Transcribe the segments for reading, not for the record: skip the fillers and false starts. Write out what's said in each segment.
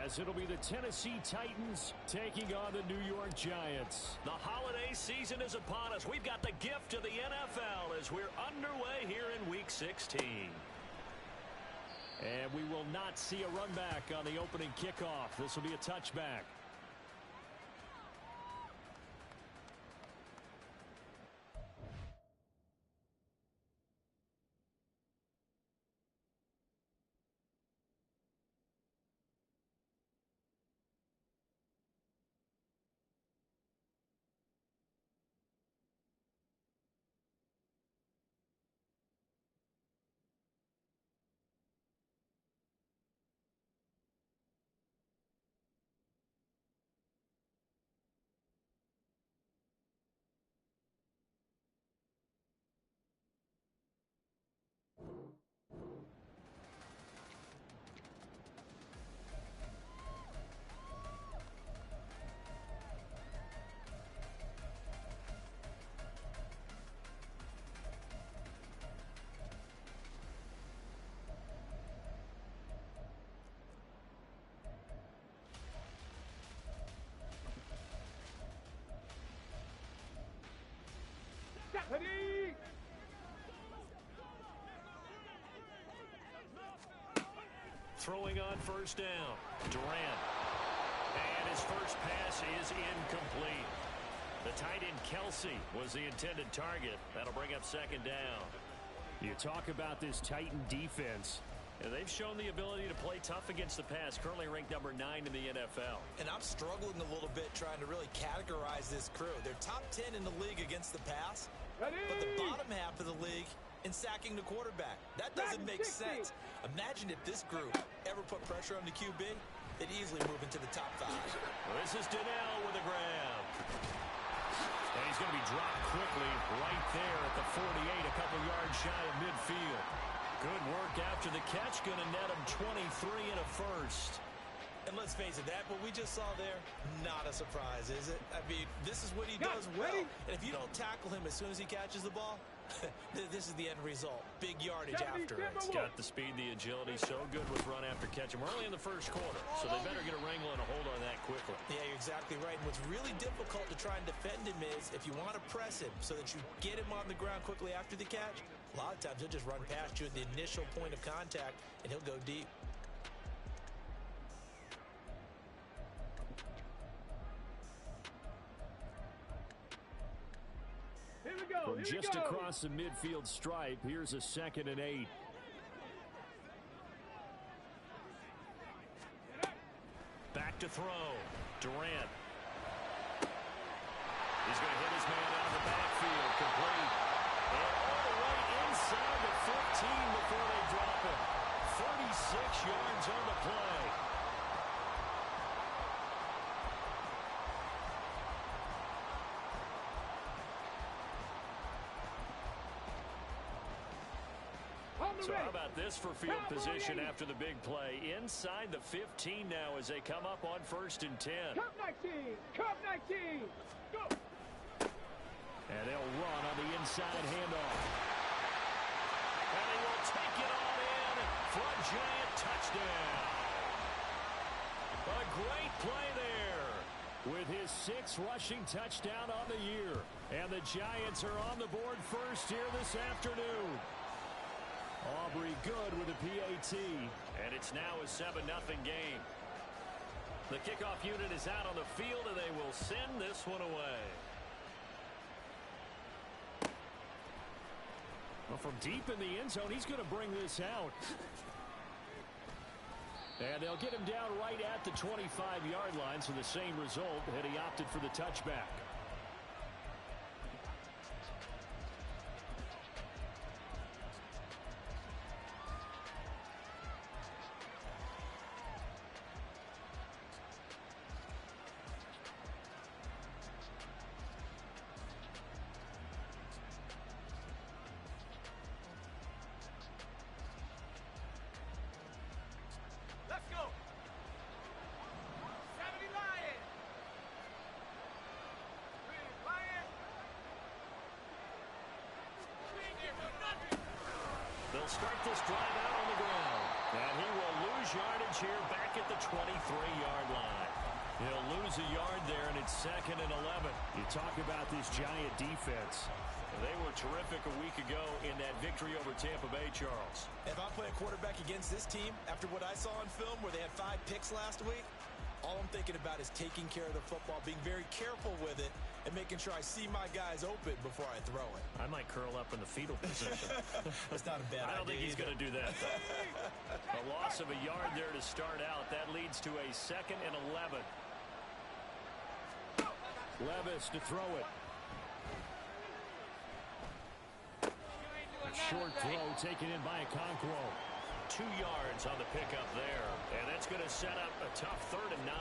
as it'll be the Tennessee Titans taking on the New York Giants. The holiday season is upon us. We've got the gift of the NFL as we're underway here in Week 16. And we will not see a run back on the opening kickoff. This will be a touchback. Ready? Throwing on first down, Durant. And his first pass is incomplete. The tight end Kelsey was the intended target. That'll bring up second down. You talk about this Titan defense. And they've shown the ability to play tough against the pass, currently ranked number 9 in the NFL. And I'm struggling a little bit trying to really categorize this crew. They're top 10 in the league against the pass, Ready? but the bottom half of the league in sacking the quarterback. That doesn't make sense. Imagine if this group ever put pressure on the QB, they'd easily move into the top 5. Well, this is Donnell with a grab. And he's going to be dropped quickly right there at the 48, a couple yards shy of midfield. Good work after the catch, going to net him 23 and a first. And let's face it, that what we just saw there, not a surprise, is it? I mean, this is what he does well. Ready? And if you don't tackle him as soon as he catches the ball, this is the end result. Big yardage after it. He's got the speed, the agility, so good with run after catch. And we're only in the first quarter, so they better get a wrangle and a hold on that quickly. Yeah, you're exactly right. And what's really difficult to try and defend him is if you want to press him so that you get him on the ground quickly after the catch, a lot of times he'll just run past you at the initial point of contact, and he'll go deep. Here we go. From just across the midfield stripe, here's a 2nd and 8. Back to throw. Durant. He's going to hit his man out of the backfield. Complete. And all the way inside the 15 before they drop him. 36 yards on the play. So how about this for field position after the big play? Inside the 15 now as they come up on 1st and 10. Cup 19. Cup 19. Go. And they'll run on the inside handoff. And they will take it all in for a giant touchdown. A great play there. With his 6th rushing touchdown on the year. And the Giants are on the board first here this afternoon. Aubrey good with a PAT. And it's now a 7-0 game. The kickoff unit is out on the field, and they will send this one away. Well, from deep in the end zone, he's going to bring this out. And they'll get him down right at the 25-yard line, so the same result, and he opted for the touchback. Let's go. 70 Lions. Lions. They'll start this drive out on the ground. And he will lose yardage here back at the 23-yard He'll lose a yard there, and it's 2nd and 11. You talk about this Giant defense. They were terrific a week ago in that victory over Tampa Bay, Charles. If I'm playing quarterback against this team, after what I saw on film where they had 5 picks last week, all I'm thinking about is taking care of the football, being very careful with it, and making sure I see my guys open before I throw it. I might curl up in the fetal position. That's not a bad idea. I don't think he's going to do that, though. A loss of a yard there to start out. That leads to a 2nd and 11. Levis to throw it. A short throw taken in by Okonkwo. 2 yards on the pickup there. And that's going to set up a tough 3rd and 9.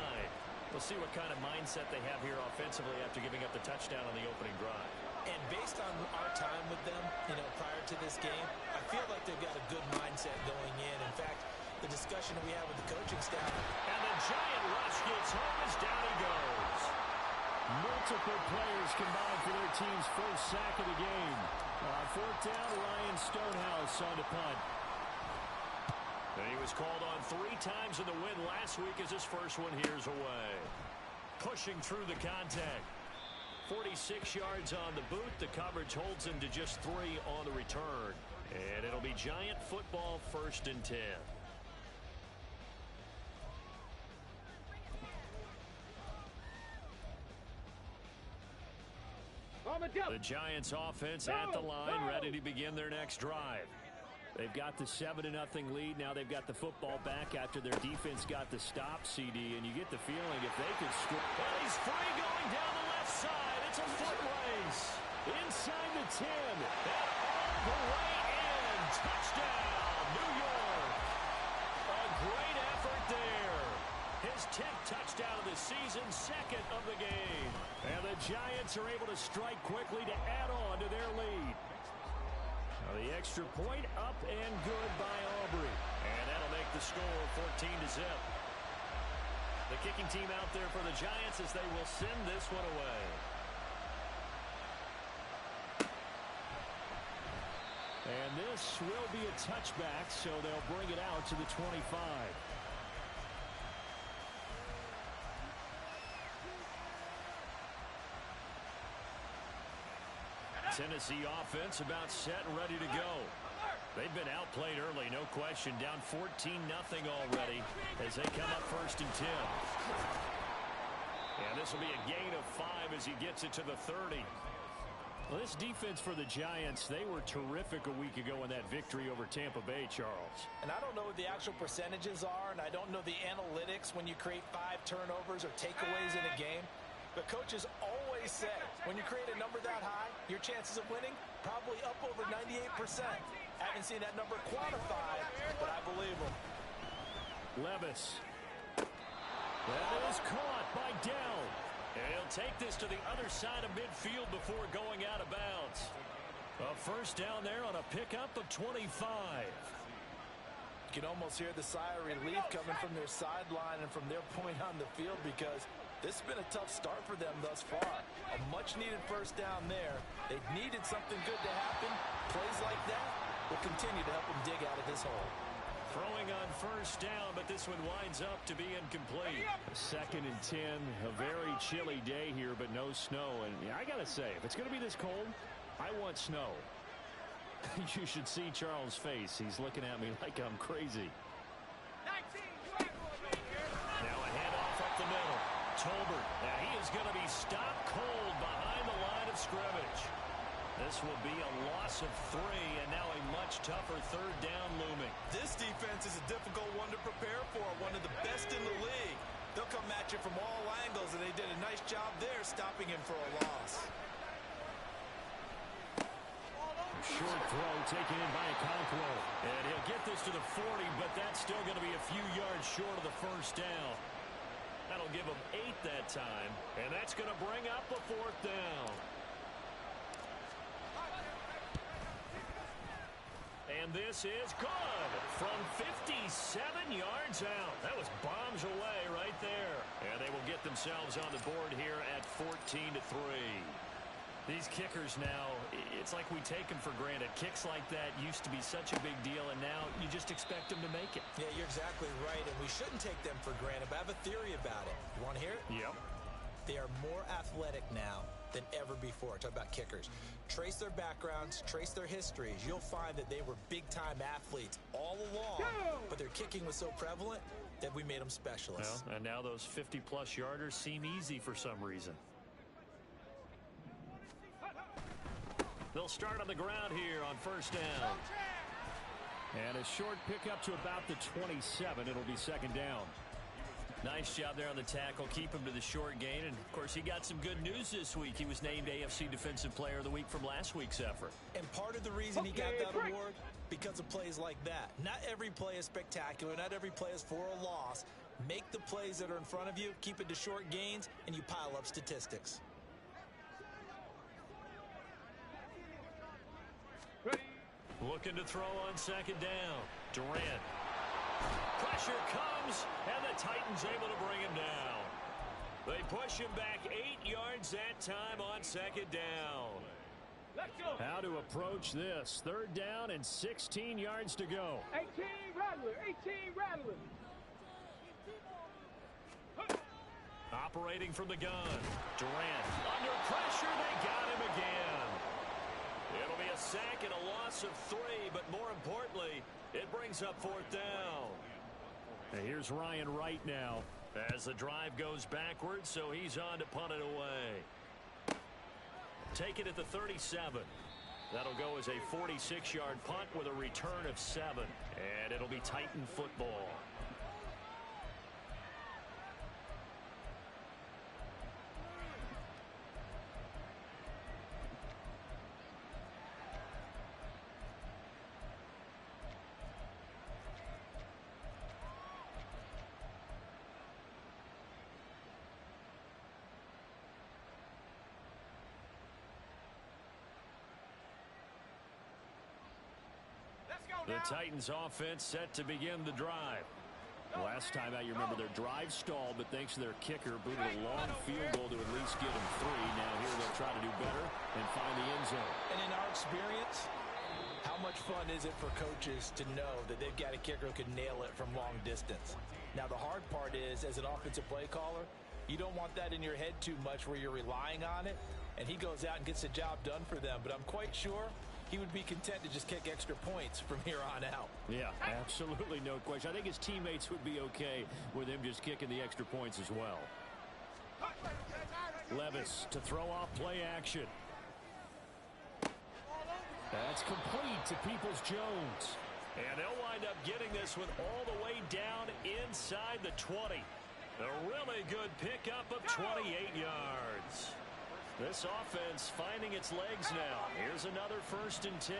We'll see what kind of mindset they have here offensively after giving up the touchdown on the opening drive. And based on our time with them, prior to this game, I feel like they've got a good mindset going in. In fact, the discussion we have with the coaching staff. And the Giant rush gets home as down he goes. Multiple players combined for their team's first sack of the game. 4th down, Ryan Stonehouse on the punt. And he was called on 3 times in the win last week as his first one here's away. Pushing through the contact. 46 yards on the boot. The coverage holds him to just 3 on the return. And it'll be Giant football 1st and 10. The Giants offense at the line, ready to begin their next drive. They've got the 7-0 lead. Now they've got the football back after their defense got the stop, CD, and you get the feeling if they could score. Well, he's free going down the left side. It's a foot race. Inside the 10. And all the way in. Touchdown, New York. A great effort there. His 10th touchdown of the season, 2nd of the game. And the Giants are able to strike quickly to add on to their lead. Now the extra point up and good by Aubrey. And that'll make the score 14-0. The kicking team out there for the Giants as they will send this one away. And this will be a touchback, so they'll bring it out to the 25. Tennessee offense about set and ready to go. They've been outplayed early, no question. Down 14-0 already as they come up 1st and 10. And this will be a gain of 5 as he gets it to the 30. Well, this defense for the Giants, they were terrific a week ago in that victory over Tampa Bay, Charles. And I don't know what the actual percentages are, and I don't know the analytics when you create 5 turnovers or takeaways in a game. But coaches always say, when you create a number that high, your chances of winning probably up over 98%. Haven't seen that number quantified, but I believe them. Levis. That is caught by Dell. And he'll take this to the other side of midfield before going out of bounds. A 1st down there on a pickup of 25. You can almost hear the sigh of relief coming from their sideline and from their point on the field because this has been a tough start for them thus far. A much-needed 1st down there. They needed something good to happen. Plays like that will continue to help them dig out of this hole. Throwing on 1st down, but this one winds up to be incomplete. 2nd and 10, a very chilly day here, but no snow. And I got to say, if it's going to be this cold, I want snow. You should see Charles' face. He's looking at me like I'm crazy. Now a handoff up the middle. Tolbert. Now he is going to be stopped cold behind the line of scrimmage. This will be a loss of 3, and now a much tougher 3rd down looming. This defense is a difficult one to prepare for, one of the best in the league. They'll come at you from all angles, and they did a nice job there stopping him for a loss. Short throw taken in by Okonkwo. And he'll get this to the 40, but that's still going to be a few yards short of the 1st down. That'll give him 8 that time, and that's going to bring up a 4th down. And this is good from 57 yards out. That was bombs away right there. And they will get themselves on the board here at 14-3. These kickers now, it's like we take them for granted. Kicks like that used to be such a big deal, and now you just expect them to make it. Yeah, you're exactly right, and we shouldn't take them for granted, but I have a theory about it. You want to hear it? Yep. They are more athletic now than ever before. Talk about kickers. Trace their backgrounds, trace their histories. You'll find that they were big-time athletes all along, but their kicking was so prevalent that we made them specialists. Well, and now those 50-plus yarders seem easy for some reason. They'll start on the ground here on first down. And a short pickup to about the 27. It'll be second down. Nice job there on the tackle. Keep him to the short gain. And, of course, he got some good news this week. He was named AFC Defensive Player of the Week from last week's effort. And part of the reason he got that award, because of plays like that. Not every play is spectacular. Not every play is for a loss. Make the plays that are in front of you, keep it to short gains, and you pile up statistics. Looking to throw on second down. Durant. Pressure comes, and the Titans able to bring him down. They push him back 8 yards that time on second down. Let's go. How to approach this. Third down and 16 yards to go. 18 Rattler. 18 Rattler. Operating from the gun. Durant. Under pressure, they got him again. It'll be a sack and a loss of 3, but more importantly, it brings up fourth down. And here's Ryan Wright now as the drive goes backwards, so he's on to punt it away. Take it at the 37. That'll go as a 46-yard punt with a return of 7, and it'll be Titan football. The Titans offense set to begin the drive. Last time out, you remember their drive stalled, but thanks to their kicker, booted a long field goal to at least get them 3. Now here they'll try to do better and find the end zone. And in our experience, how much fun is it for coaches to know that they've got a kicker who can nail it from long distance? Now the hard part is, as an offensive play caller, you don't want that in your head too much where you're relying on it, and he goes out and gets the job done for them. But I'm quite sure he would be content to just kick extra points from here on out. Yeah, absolutely no question. I think his teammates would be okay with him just kicking the extra points as well. Levis to throw off play action. That's complete to Peoples-Jones. And they'll wind up getting this with all the way down inside the 20. A really good pickup of 28 yards. This offense finding its legs now. Here's another 1st and 10.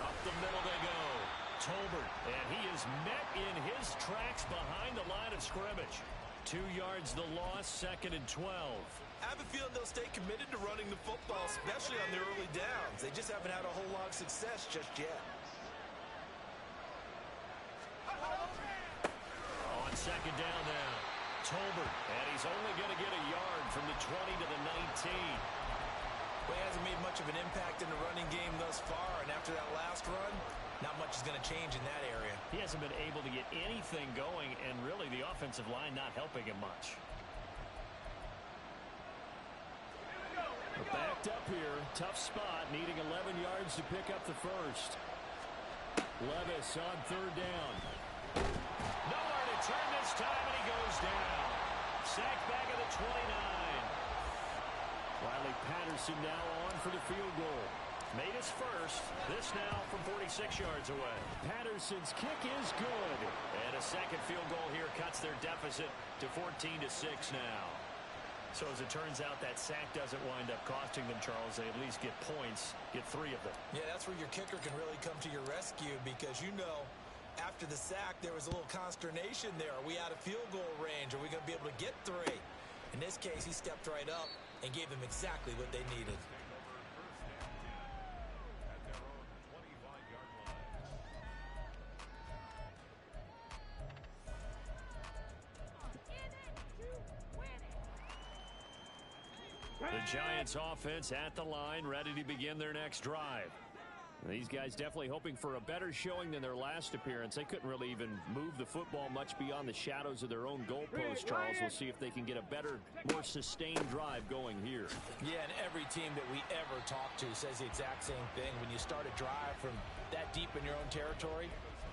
Up the middle they go. Tolbert, and he is met in his tracks behind the line of scrimmage. 2 yards the loss, 2nd and 12. I have a feeling they'll stay committed to running the football, especially on their early downs. They just haven't had a whole lot of success just yet. On second down now. Tolbert, and he's only going to get a yard from the 20 to the 19. Well, he hasn't made much of an impact in the running game thus far, and after that last run, not much is going to change in that area. He hasn't been able to get anything going, and really the offensive line not helping him much. We're backed up here. Tough spot, needing 11 yards to pick up the first. Levis on third down. Nowhere to turn this time, and he goes down. Sacked back at the 29. Riley Patterson now on for the field goal. Made his first. This now from 46 yards away. Patterson's kick is good. And a second field goal here cuts their deficit to 14-6 now. So as it turns out, that sack doesn't wind up costing them, Charles. They at least get points, get 3 of them. Yeah, that's where your kicker can really come to your rescue, because you know after the sack there was a little consternation there. Are we out of field goal range? Are we going to be able to get 3? In this case, he stepped right up and gave them exactly what they needed. The Giants offense at the line, ready to begin their next drive. These guys definitely hoping for a better showing than their last appearance. They couldn't really even move the football much beyond the shadows of their own goalpost, Charles. We'll see if they can get a better, more sustained drive going here. Yeah, and every team that we ever talk to says the exact same thing. When you start a drive from that deep in your own territory,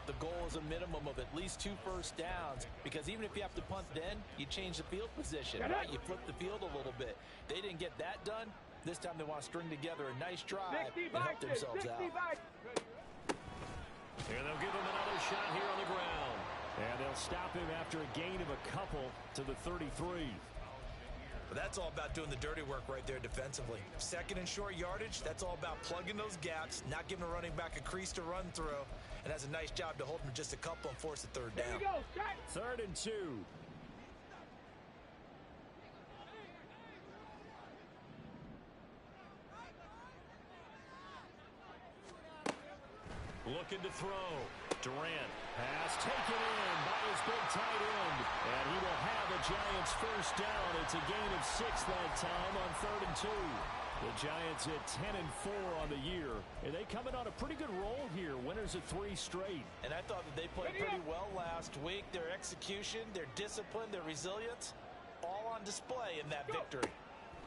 the goal is a minimum of at least 2 first downs, because even if you have to punt then, you change the field position, right? You flip the field a little bit. They didn't get that done. This time they want to string together a nice drive and help themselves out. Here they'll give him another shot here on the ground. And they'll stop him after a gain of a couple to the 33. But that's all about doing the dirty work right there defensively. Second and short yardage, that's all about plugging those gaps, not giving a running back a crease to run through, and has a nice job to hold him just a couple and force a third down. 3rd and 2. Looking to throw. Durant. Pass taken in by his big tight end. And he will have a Giants first down. It's a gain of 6 that time on 3rd and 2. The Giants at 10-4 on the year. And they coming on a pretty good roll here. Winners of 3 straight. And I thought that they played pretty well last week. Their execution, their discipline, their resilience, all on display in that victory.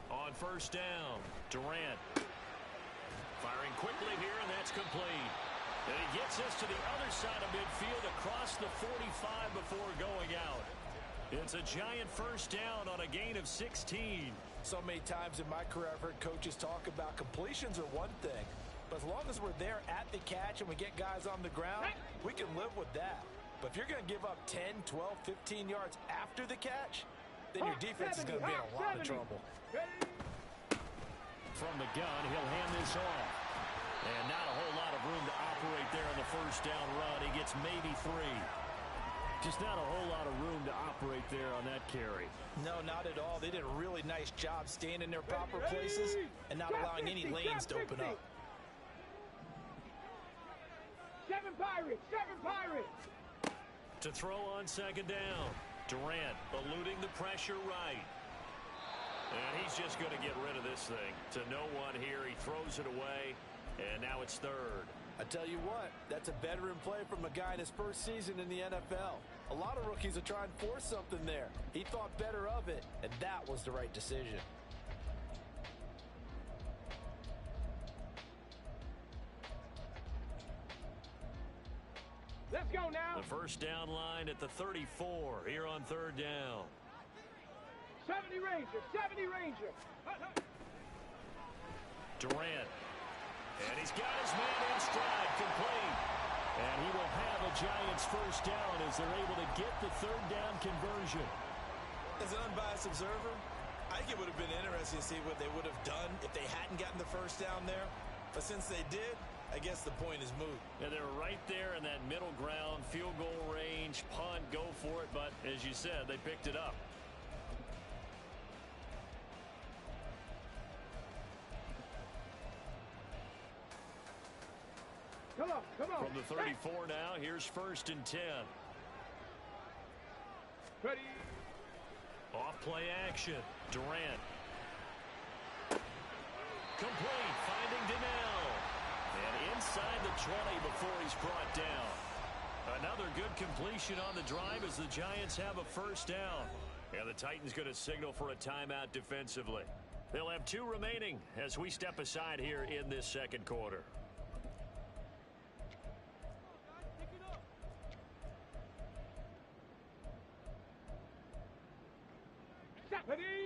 On first down, Durant. Firing quickly here, and that's complete. And he gets us to the other side of midfield across the 45 before going out. It's a Giant first down on a gain of 16. So many times in my career I've heard coaches talk about completions are one thing, but as long as we're there at the catch and we get guys on the ground, we can live with that. But if you're going to give up 10, 12, 15 yards after the catch, then your defense is going to be in a lot of trouble. From the gun, he'll hand this off. And not a whole lot of room to operate there on the first down run. He gets maybe 3. Just not a whole lot of room to operate there on that carry. No, not at all. They did a really nice job staying in their proper places and not allowing any lanes to open up. 7 Pirates! 7 Pirates! To throw on second down. Durant eluding the pressure right. And he's just going to get rid of this thing. To no one here. He throws it away. And now it's 3rd. I tell you what, that's a veteran play from a guy in his first season in the NFL. A lot of rookies are trying to force something there. He thought better of it, and that was the right decision. Let's go now. The first down line at the 34 here on 3rd down. 70 Ranger, 70 Ranger. Durant. And he's got his man in stride, complete. And he will have a Giants first down as they're able to get the 3rd down conversion. As an unbiased observer, I think it would have been interesting to see what they would have done if they hadn't gotten the first down there. But since they did, I guess the point is moot. Yeah, they were right there in that middle ground, field goal range, punt, go for it. But as you said, they picked it up. Come on, come on. From the 34 now, here's 1st and 10. Ready. Off play action. Durant. Complete, finding Donnell. And inside the 20 before he's brought down. Another good completion on the drive as the Giants have a first down. And the Titans going to signal for a timeout defensively. They'll have 2 remaining as we step aside here in this 2nd quarter.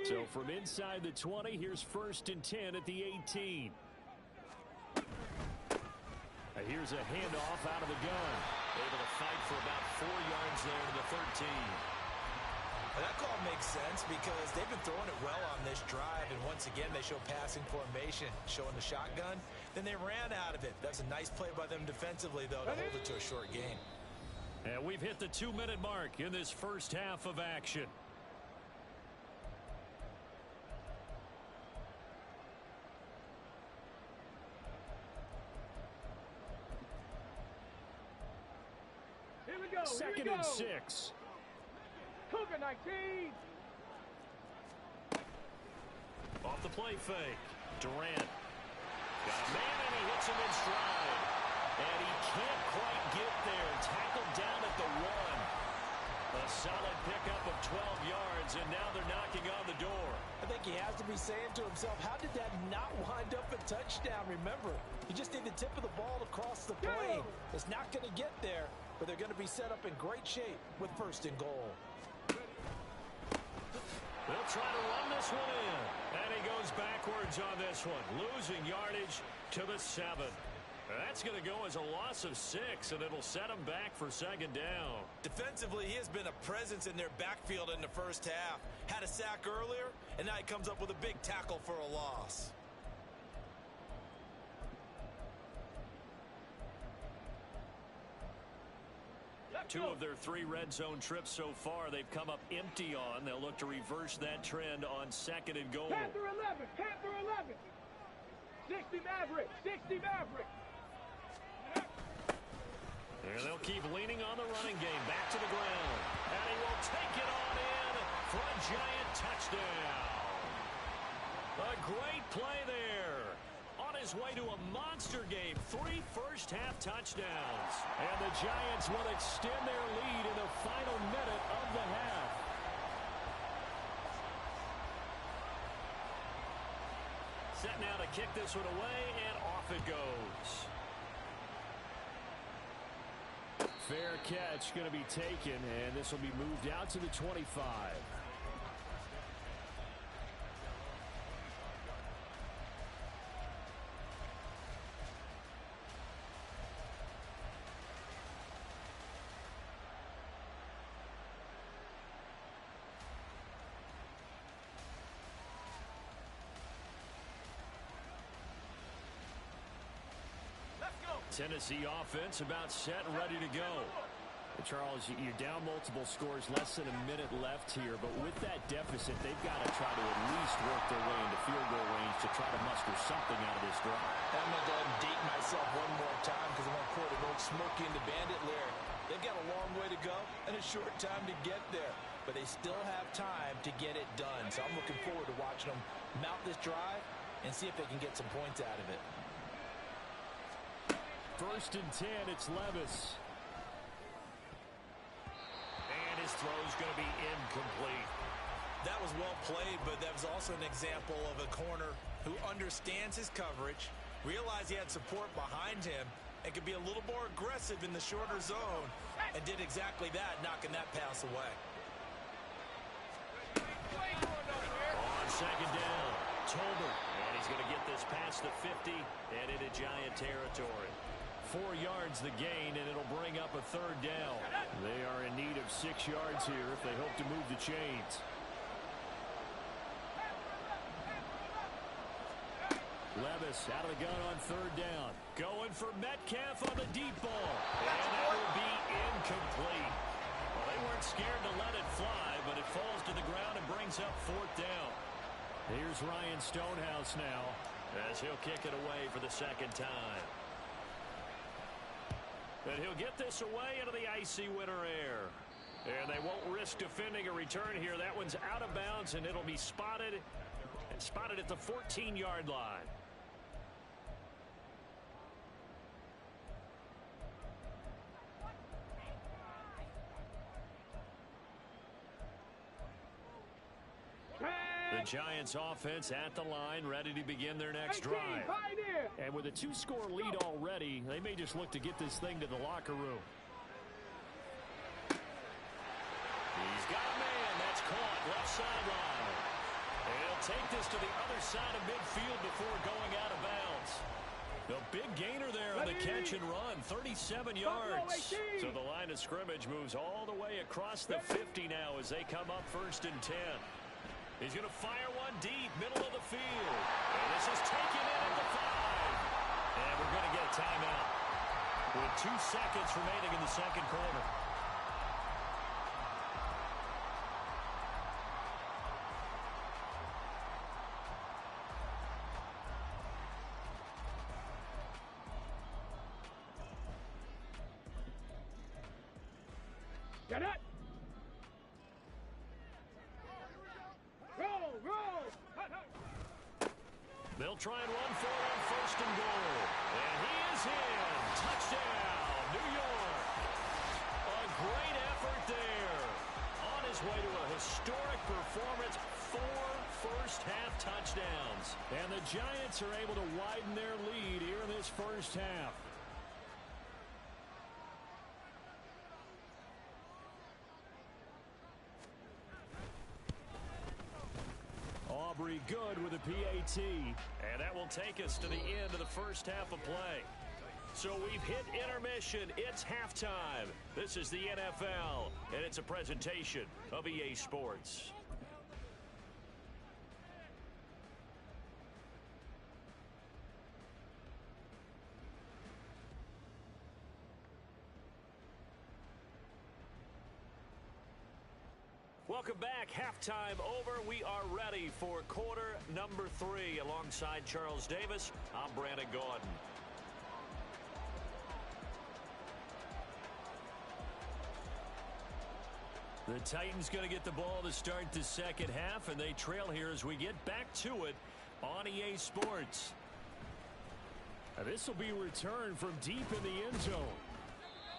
So from inside the 20, here's 1st and 10 at the 18. Here's a handoff out of the gun. Able to fight for about 4 yards there to the 13. Well, that call makes sense because they've been throwing it well on this drive, and once again they show passing formation, showing the shotgun. Then they ran out of it. That's a nice play by them defensively, though, to hold it to a short game. And we've hit the 2-minute mark in this first half of action. Here we go. 2nd and 6. Cougar 19. Off the play fake. Durant. Got a man, and he hits him in stride. And he can't quite get there. Tackled down at the 1. A solid pickup of 12 yards, and now they're knocking on the door. I think he has to be saying to himself, how did that not wind up a touchdown? Remember, you just need the tip of the ball to cross the plane. It's not going to get there, but they're going to be set up in great shape with 1st and goal. They'll try to run this one in. And he goes backwards on this one, losing yardage to the 7. That's going to go as a loss of 6, and it'll set him back for 2nd down. Defensively, he has been a presence in their backfield in the first half. Had a sack earlier, and now he comes up with a big tackle for a loss. Two of their 3 red zone trips so far, they've come up empty on. They'll look to reverse that trend on 2nd and goal. Panther 11, Panther 11. 60 Maverick, 60 Maverick. And they'll keep leaning on the running game. Back to the ground. And he will take it on in for a Giant touchdown. A great play there. On his way to a monster game. 3 first-half touchdowns. And the Giants will extend their lead in the final minute of the half. Set now to kick this one away, and off it goes. Fair catch going to be taken, and this will be moved out to the 25. Tennessee offense about set and ready to go. Charles, you're down multiple scores, less than a minute left here, but with that deficit, they've got to try to at least work their way into field goal range to try to muster something out of this drive. I'm going to go ahead and date myself one more time because I'm going to quote an old Smokey and the Bandit lyric. They've got a long way to go and a short time to get there, but they still have time to get it done. So I'm looking forward to watching them mount this drive and see if they can get some points out of it. 1st and 10, it's Levis. And his throw's going to be incomplete. That was well played, but that was also an example of a corner who understands his coverage, realized he had support behind him, and could be a little more aggressive in the shorter zone, and did exactly that, knocking that pass away. On 2nd down, Tolbert. And he's going to get this past the 50 and into Giant territory. 4 yards the gain, and it'll bring up a 3rd down. They are in need of 6 yards here if they hope to move the chains. Levis out of the gun on 3rd down. Going for Metcalf on the deep ball. And that will be incomplete. Well, they weren't scared to let it fly, but it falls to the ground and brings up 4th down. Here's Ryan Stonehouse now as he'll kick it away for the 2nd time. And he'll get this away into the icy winter air. And they won't risk defending a return here. That one's out of bounds, and it'll be spotted at the 14-yard line. The Giants offense at the line, ready to begin their next drive. And with a 2-score lead already, they may just look to get this thing to the locker room. He's got a man. That's caught. Left sideline. And he'll take this to the other side of midfield before going out of bounds. The big gainer there on the catch and run, 37 yards. So the line of scrimmage moves all the way across the 50 now as they come up 1st and 10. He's going to fire one deep, middle of the field. And this is taken in at the 5. And we're going to get a timeout with 2 seconds remaining in the 2nd quarter. Get it! Roll, roll! Hut, hut. try and run for it on first and goal. And he is in. Touchdown, New York. A great effort there. On his way to a historic performance, 4 first-half touchdowns. And the Giants are able to widen their lead here in this first half. Aubrey good with a PAT. And that will take us to the end of the first half of play. So we've hit intermission. It's halftime. This is the NFL, and it's a presentation of EA Sports. Welcome back. Halftime over. We are ready for quarter number 3. Alongside Charles Davis, I'm Brandon Gaudin. The Titans going to get the ball to start the second half, and they trail here as we get back to it on EA Sports. Now this will be returned from deep in the end zone.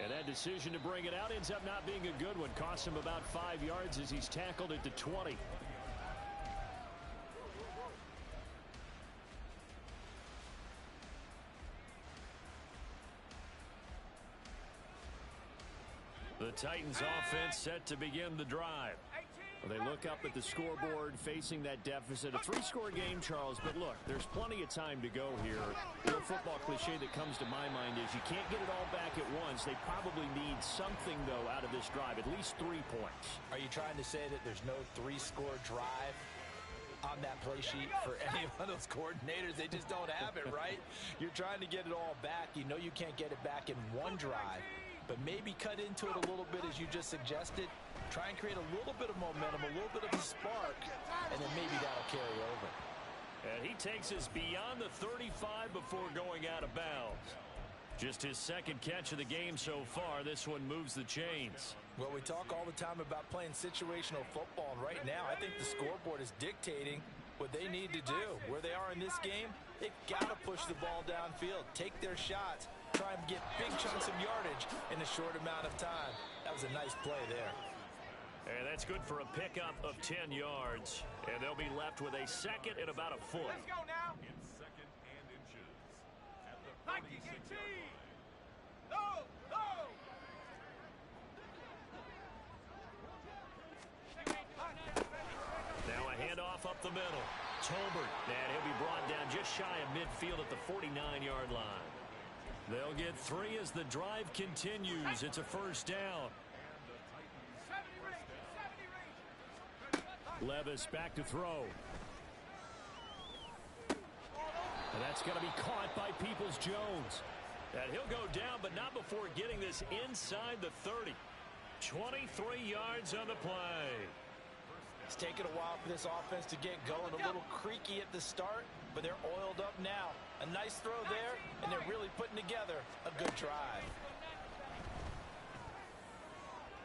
And that decision to bring it out ends up not being a good one. Costs him about 5 yards as he's tackled at the 20. The Titans offense set to begin the drive. Well, they look up at the scoreboard facing that deficit. A 3-score game, Charles, but look, there's plenty of time to go here. The old football cliche that comes to my mind is you can't get it all back at once. They probably need something, though, out of this drive, at least 3 points. Are you trying to say that there's no 3-score drive on that play sheet for any of those coordinators? They just don't have it, right? You're trying to get it all back. You know you can't get it back in one drive, but maybe cut into it a little bit as you just suggested. Try and create a little bit of momentum, a little bit of a spark, and then maybe that'll carry over. And he takes us beyond the 35 before going out of bounds. Just his second catch of the game so far. This one moves the chains. Well, we talk all the time about playing situational football, and right now I think the scoreboard is dictating what they need to do. Where they are in this game, they've got to push the ball downfield, take their shots, try and get big chunks of yardage in a short amount of time. That was a nice play there. And that's good for a pickup of 10 yards. And they'll be left with a second and about a foot. Let's go now. In second and inches. At the Nike, 46 get yard No, no. Now a handoff up the middle. Tolbert, and he'll be brought down just shy of midfield at the 49-yard line. They'll get 3 as the drive continues. It's a first down. Levis back to throw. And that's going to be caught by Peoples-Jones. And he'll go down, but not before getting this inside the 30. 23 yards on the play. It's taken a while for this offense to get going. A little creaky at the start, but they're oiled up now. A nice throw there, and they're really putting together a good drive.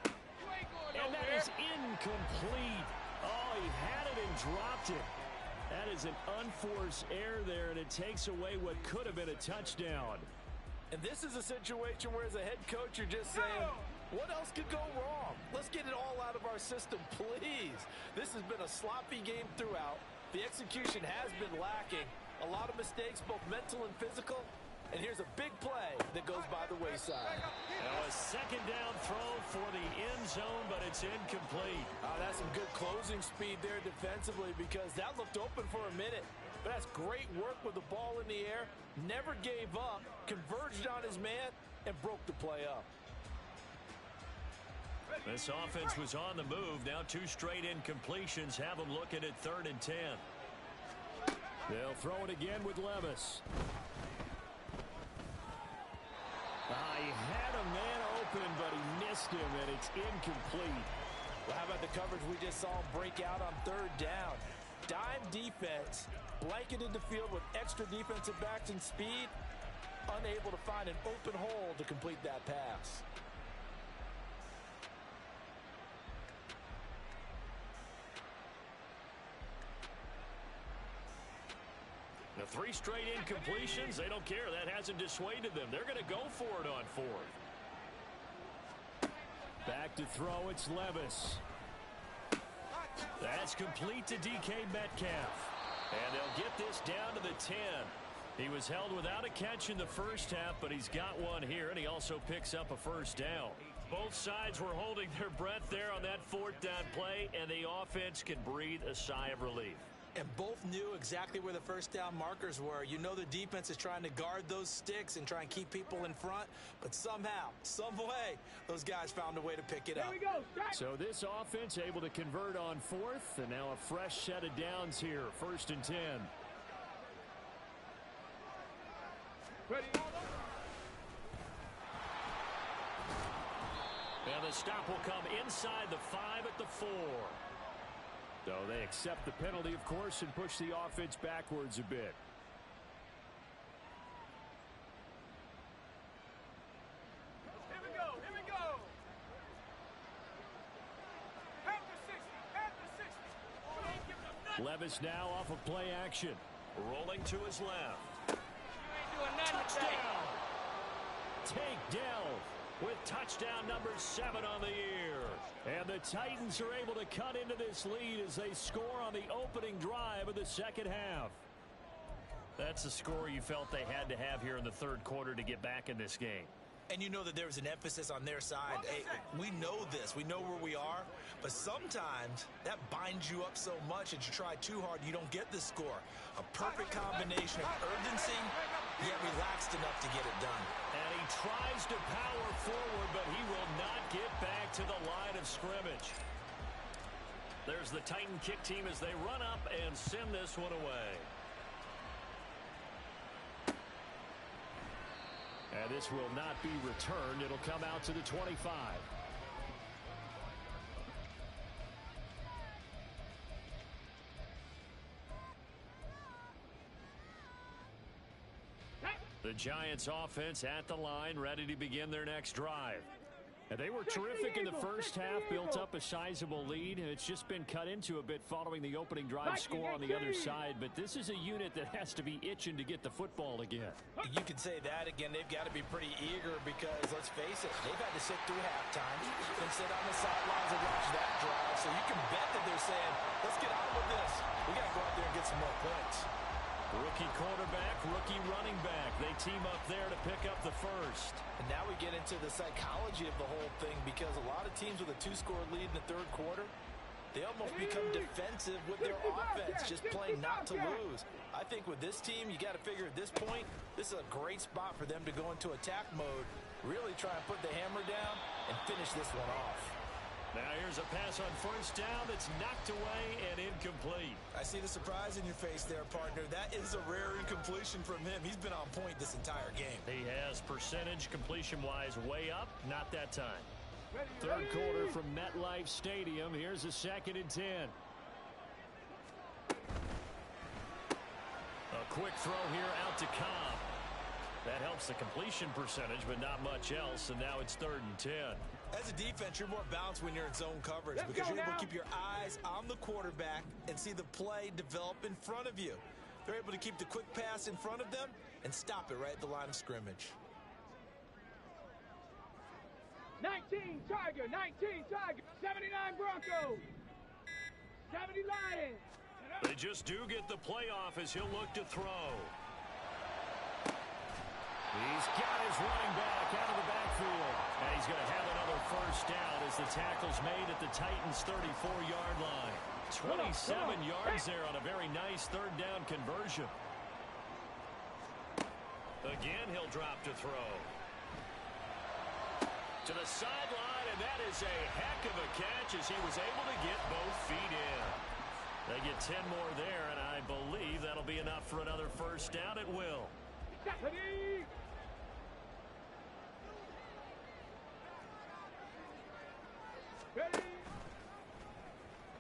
And that is incomplete. Oh, he had it and dropped it. That is an unforced error there, and it takes away what could have been a touchdown. And this is a situation where, as a head coach, you're just saying, what else could go wrong? Let's get it all out of our system, please. This has been a sloppy game throughout. The execution has been lacking. A lot of mistakes, both mental and physical. And here's a big play that goes by the wayside. Now a second down throw for the end zone, but it's incomplete. That's some good closing speed there defensively, because that looked open for a minute. But that's great work with the ball in the air. Never gave up, converged on his man, and broke the play up. This offense was on the move. Now 2 straight incompletions have them looking at 3rd and 10. They'll throw it again with Levis. He had a man open, but he missed him, and it's incomplete. Well, how about the coverage we just saw him break out on 3rd down? Dime defense, blanketed the field with extra defensive backs and speed, unable to find an open hole to complete that pass. The 3 straight incompletions, they don't care. That hasn't dissuaded them. They're going to go for it on 4th. Back to throw, it's Levis. That's complete to DK Metcalf. And they'll get this down to the 10. He was held without a catch in the first half, but he's got one here, and he also picks up a first down. Both sides were holding their breath there on that 4th down play, and the offense can breathe a sigh of relief. And both knew exactly where the first down markers were. You know the defense is trying to guard those sticks and try and keep people in front, but somehow, some way, those guys found a way to pick it up. Here we go. So this offense able to convert on 4th, and now a fresh set of downs here, 1st and 10. Ready. And the stop will come inside the 5 at the 4. So they accept the penalty, of course, and push the offense backwards a bit. Here we go. Here we go. Panther 60. Levis now off of play action. Rolling to his left. Touchdown! Tank Dell with touchdown number 7 on the year. And the Titans are able to cut into this lead as they score on the opening drive of the second half. That's the score you felt they had to have here in the 3rd quarter to get back in this game. And you know that there's an emphasis on their side. Hey, we know this. We know where we are. But sometimes that binds you up so much that you try too hard, you don't get the score. A perfect combination of urgency, yet relaxed enough to get it done. And he tries to power forward, but he will not get back to the line of scrimmage. There's the Titan kick team as they run up and send this one away. And this will not be returned. It'll come out to the 25. The Giants offense at the line, ready to begin their next drive. And they were terrific in the first half, built up a sizable lead, and it's just been cut into a bit following the opening drive score on the other side. But this is a unit that has to be itching to get the football again. You can say that again. They've got to be pretty eager because, let's face it, they've had to sit through halftime and sit on the sidelines and watch that drive. So you can bet that they're saying, let's get on with this. We got to go out there and get some more points. Rookie quarterback, rookie running back. They team up there to pick up the first. And now we get into the psychology of the whole thing because a lot of teams with a 2-score lead in the 3rd quarter, they almost become defensive with their offense, just playing not to lose. I think with this team, you got to figure at this point, this is a great spot for them to go into attack mode, really try and put the hammer down and finish this one off. Now here's a pass on 1st down that's knocked away and incomplete. I see the surprise in your face there, partner. That is a rare incompletion from him. He's been on point this entire game. He has percentage completion-wise way up, not that time. 3rd quarter from MetLife Stadium. Here's a 2nd and 10. A quick throw here out to Cobb. That helps the completion percentage, but not much else, and now it's 3rd and 10. As a defense, you're more balanced when you're in zone coverage because you're able to keep your eyes on the quarterback and see the play develop in front of you. They're able to keep the quick pass in front of them and stop it right at the line of scrimmage. 19 Tiger, 19 Tiger, 79 Broncos, 70 Lions. They just do get the playoff as he'll look to throw. He's got his running back out of the backfield. And he's going to have another first down as the tackle's made at the Titans' 34-yard line. 27 yards there on a very nice 3rd down conversion. Again, he'll drop to throw. To the sideline, and that is a heck of a catch as he was able to get both feet in. They get 10 more there, and I believe that'll be enough for another first down. It will. Ready.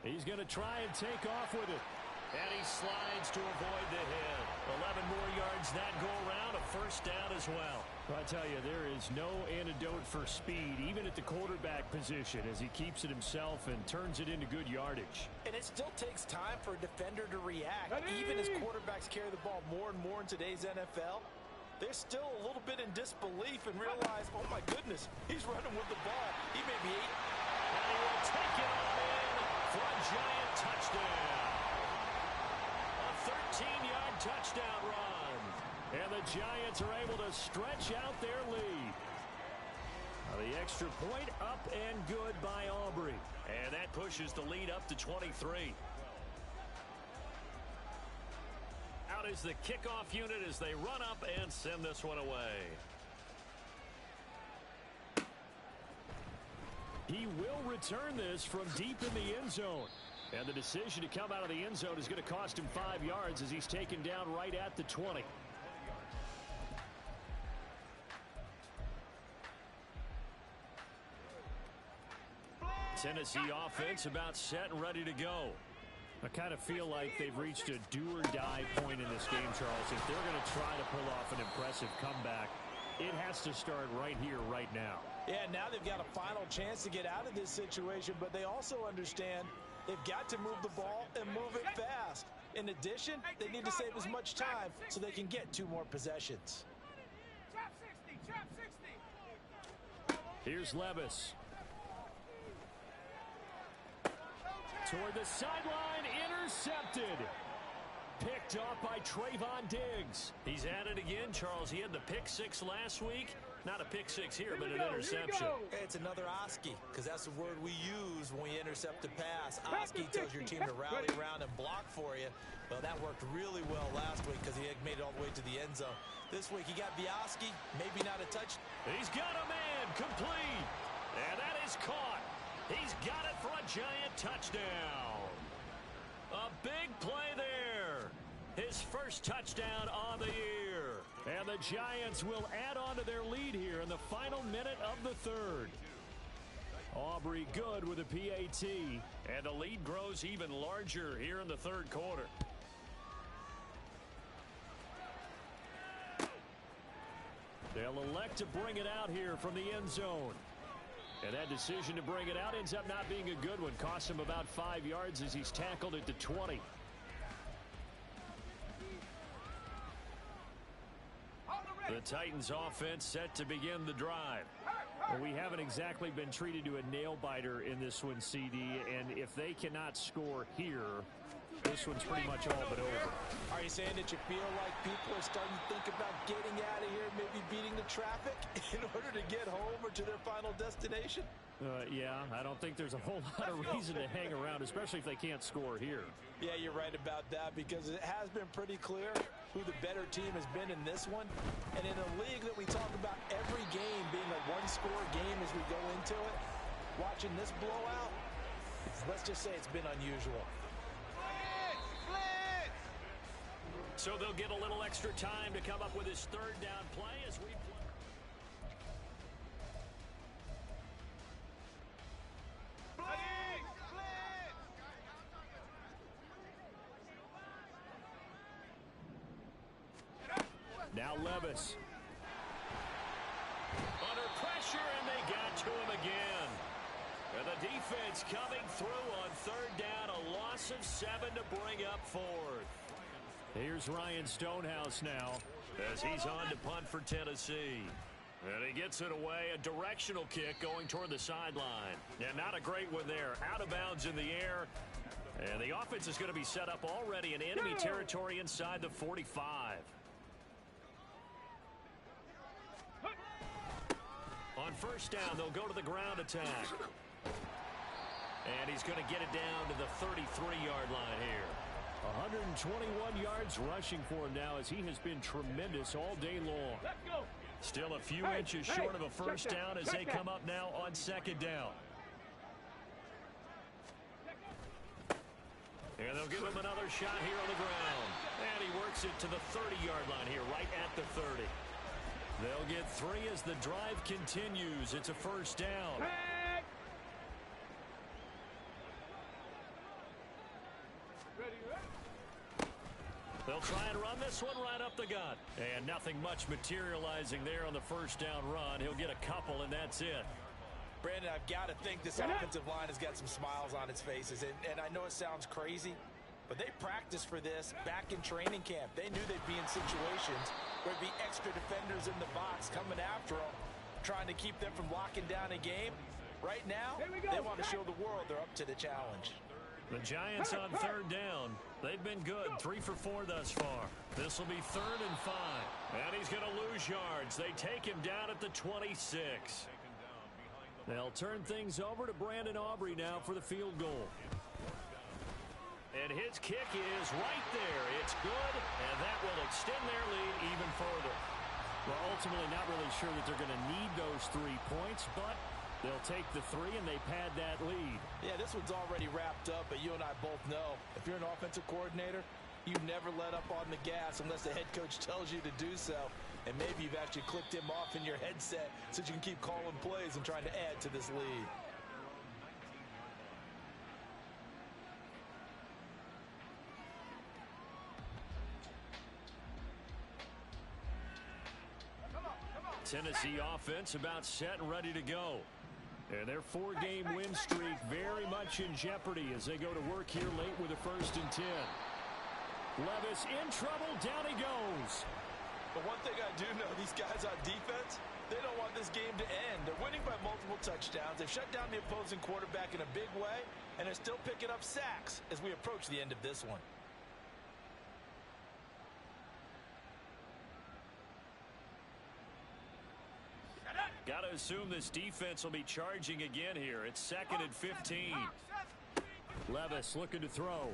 He's going to try and take off with it. And he slides to avoid the hit. 11 more yards that go around, a first down as well. I tell you, there is no antidote for speed, even at the quarterback position, as he keeps it himself and turns it into good yardage. And it still takes time for a defender to react. Even as quarterbacks carry the ball more and more in today's NFL, they're still a little bit in disbelief and realize, oh my goodness, he's running with the ball. He may be 8. And he will take it on in for a giant touchdown. A 13-yard touchdown run. And the Giants are able to stretch out their lead. The extra point up and good by Aubrey. And that pushes the lead up to 23. Out is the kickoff unit as they run up and send this one away. He will return this from deep in the end zone. And the decision to come out of the end zone is going to cost him 5 yards as he's taken down right at the 20. Tennessee offense about set and ready to go. I kind of feel like they've reached a do-or-die point in this game, Charles. If they're going to try to pull off an impressive comeback, it has to start right here, right now. Yeah, now they've got a final chance to get out of this situation, but they also understand they've got to move the ball and move it fast. In addition, they need to save as much time so they can get 2 more possessions. Trap 60, trap 60. Here's Levis. Toward the sideline, intercepted. Picked off by Trayvon Diggs. He's at it again, Charles. He had the pick 6 last week. Not a pick 6 here, but an interception. It's another Oski, because that's the word we use when we intercept a pass. Oski tells your team to rally around and block for you. Well, that worked really well last week because he had made it all the way to the end zone. This week, he got Oski, maybe not a touch. He's got a man, complete. And that is caught. He's got it for a giant touchdown. A big play there. His first touchdown on the year. And the Giants will add on to their lead here in the final minute of the third. Aubrey good with a PAT. And the lead grows even larger here in the third quarter. They'll elect to bring it out here from the end zone. And that decision to bring it out ends up not being a good one. Costs him about 5 yards as he's tackled at the 20. The Titans offense set to begin the drive. Well, we haven't exactly been treated to a nail-biter in this one, CD. And if they cannot score here, this one's pretty much all but over. Are you saying that you feel like people are starting to think about getting out of here, maybe beating the traffic in order to get home or to their final destination? Yeah, I don't think there's a whole lot of reason to hang around, especially if they can't score here. Yeah, you're right about that because it has been pretty clear who the better team has been in this one. And in a league that we talk about every game being a one-score game as we go into it, watching this blowout, let's just say it's been unusual. So they'll get a little extra time to come up with his third down play as we play. Now Levis. Under pressure, and they got to him again. And the defense coming through on third down. A loss of 7 to bring up fourth. Here's Ryan Stonehouse now as he's on to punt for Tennessee. And he gets it away. A directional kick going toward the sideline. Yeah, not a great one there. Out of bounds in the air. And the offense is going to be set up already in enemy territory inside the 45. On first down, they'll go to the ground attack. And he's going to get it down to the 33-yard line here. 121 yards rushing for him now as he has been tremendous all day long. Still a few inches short of a first down as they come up now on second down. And they'll give him another shot here on the ground. And he works it to the 30-yard line here, right at the 30. They'll get 3 as the drive continues. It's a first down. They'll try and run this one right up the gut. And nothing much materializing there on the first down run. He'll get a couple, and that's it. Brandon, I've got to think this offensive line has got some smiles on its faces. And I know it sounds crazy, but they practiced for this back in training camp. They knew they'd be in situations where there'd be extra defenders in the box coming after them, trying to keep them from locking down a game. Right now, they want to show the world they're up to the challenge. The Giants on third down. They've been good, 3 for 4 thus far. This will be 3rd and 5. And he's going to lose yards. They take him down at the 26. They'll turn things over to Brandon Aubrey now for the field goal. And his kick is right there. It's good, and that will extend their lead even further. Well, ultimately not really sure that they're going to need those 3 points, but they'll take the 3 and they pad that lead. Yeah, this one's already wrapped up, but you and I both know if you're an offensive coordinator, you never let up on the gas unless the head coach tells you to do so. And maybe you've actually clicked him off in your headset so you can keep calling plays and trying to add to this lead. Tennessee offense about set and ready to go. And their 4-game win streak very much in jeopardy as they go to work here late with a 1st and 10. Levis in trouble. Down he goes. But one thing I do know, these guys on defense, they don't want this game to end. They're winning by multiple touchdowns. They've shut down the opposing quarterback in a big way, and they're still picking up sacks as we approach the end of this one. Got to assume this defense will be charging again here. It's 2nd and 15. Levis looking to throw.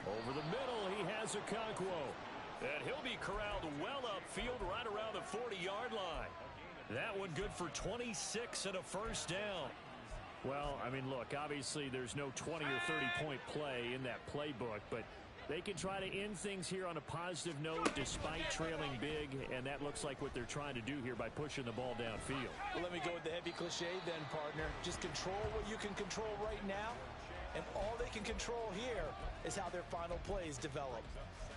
Over the middle, he has Okonkwo. And he'll be corralled well upfield right around the 40-yard line. That one good for 26 and a 1st down. Well, I mean, look, obviously there's no 20 or 30-point play in that playbook, but they can try to end things here on a positive note despite trailing big, and that looks like what they're trying to do here by pushing the ball downfield. Well, let me go with the heavy cliche then, partner. Just control what you can control right now, and all they can control here is how their final plays develop.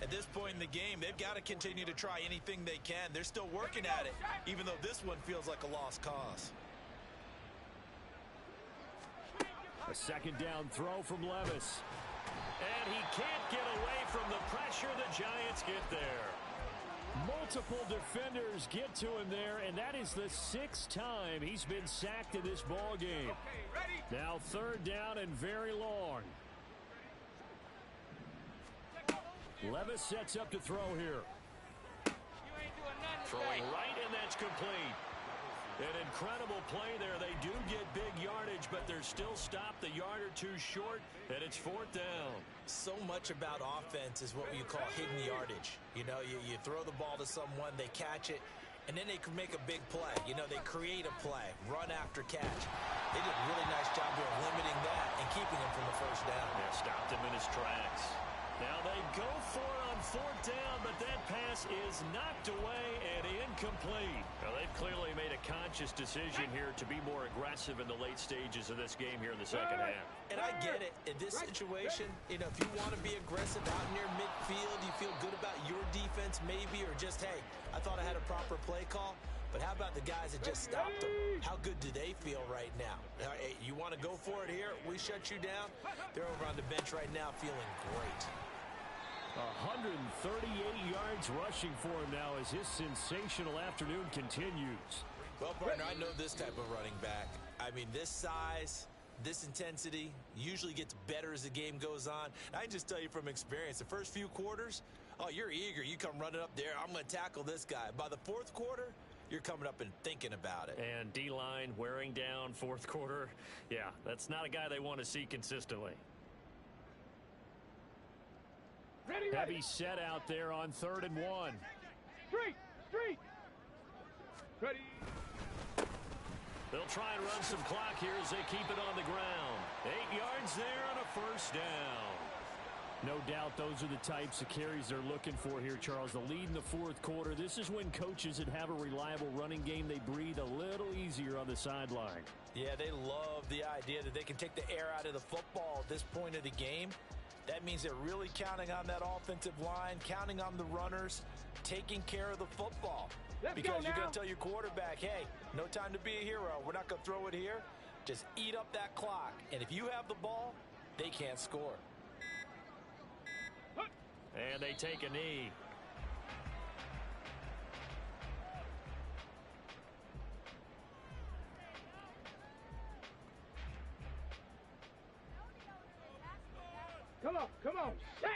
At this point in the game, they've got to continue to try anything they can. They're still working at it, even though this one feels like a lost cause. A 2nd down throw from Levis. And he can't get away from the pressure. The Giants get there. Multiple defenders get to him there, and that is the 6th time he's been sacked in this ball game. Now 3rd down and very long. Levis sets up to throw here. Throwing right, and that's complete. An incredible play there. They do get big yardage, but they're still stopped a yard or 2 short, and it's 4th down. So much about offense is what you call hidden yardage. You know, you throw the ball to someone, they catch it, and then they can make a big play. You know, they create a play, run after catch. They did a really nice job here of limiting that and keeping him from the 1st down. Yeah, stopped him in his tracks. Now they go for it on 4th down, but that pass is knocked away and incomplete. Now they've clearly made a conscious decision here to be more aggressive in the late stages of this game here in the 2nd half. And I get it. In this situation, you know, if you want to be aggressive out near midfield, you feel good about your defense maybe, or just, hey, I thought I had a proper play call. But how about the guys that just stopped them? How good do they feel right now? Hey, you want to go for it here? We shut you down. They're over on the bench right now feeling great. 138 yards rushing for him now as his sensational afternoon continues. Well, partner, I know this type of running back. I mean, this size, this intensity usually gets better as the game goes on. I can just tell you from experience, the first few quarters, oh, you're eager. You come running up there. I'm going to tackle this guy. By the 4th quarter, you're coming up and thinking about it. And D-line wearing down 4th quarter. Yeah, that's not a guy they want to see consistently. Heavy set out there on 3rd and 1. Street. Ready. They'll try and run some clock here as they keep it on the ground. 8 yards there and a 1st down. No doubt those are the types of carries they're looking for here, Charles. The lead in the fourth quarter. This is when coaches that have a reliable running game, they breathe a little easier on the sideline. Yeah, they love the idea that they can take the air out of the football at this point of the game. That means they're really counting on that offensive line, counting on the runners, taking care of the football. Because you're going to tell your quarterback, hey, no time to be a hero. We're not going to throw it here. Just eat up that clock. And if you have the ball, they can't score. And they take a knee. Come on, set!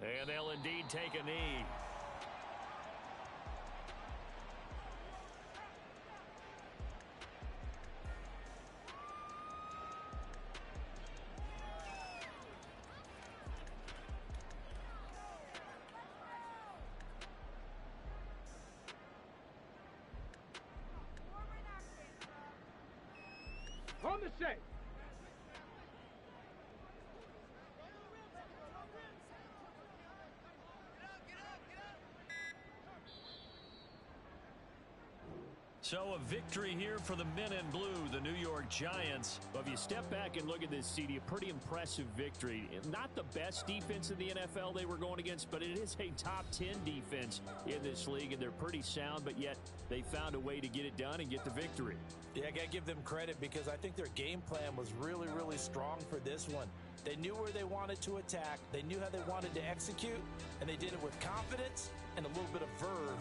And they'll indeed take a knee. On the set. So a victory here for the men in blue, the New York Giants. But if you step back and look at this, CD, a pretty impressive victory. Not the best defense in the NFL they were going against, but it is a top 10 defense in this league, and they're pretty sound, but yet they found a way to get it done and get the victory. Yeah, I got to give them credit because I think their game plan was really, really strong for this one. They knew where they wanted to attack. They knew how they wanted to execute, and they did it with confidence and a little bit of verve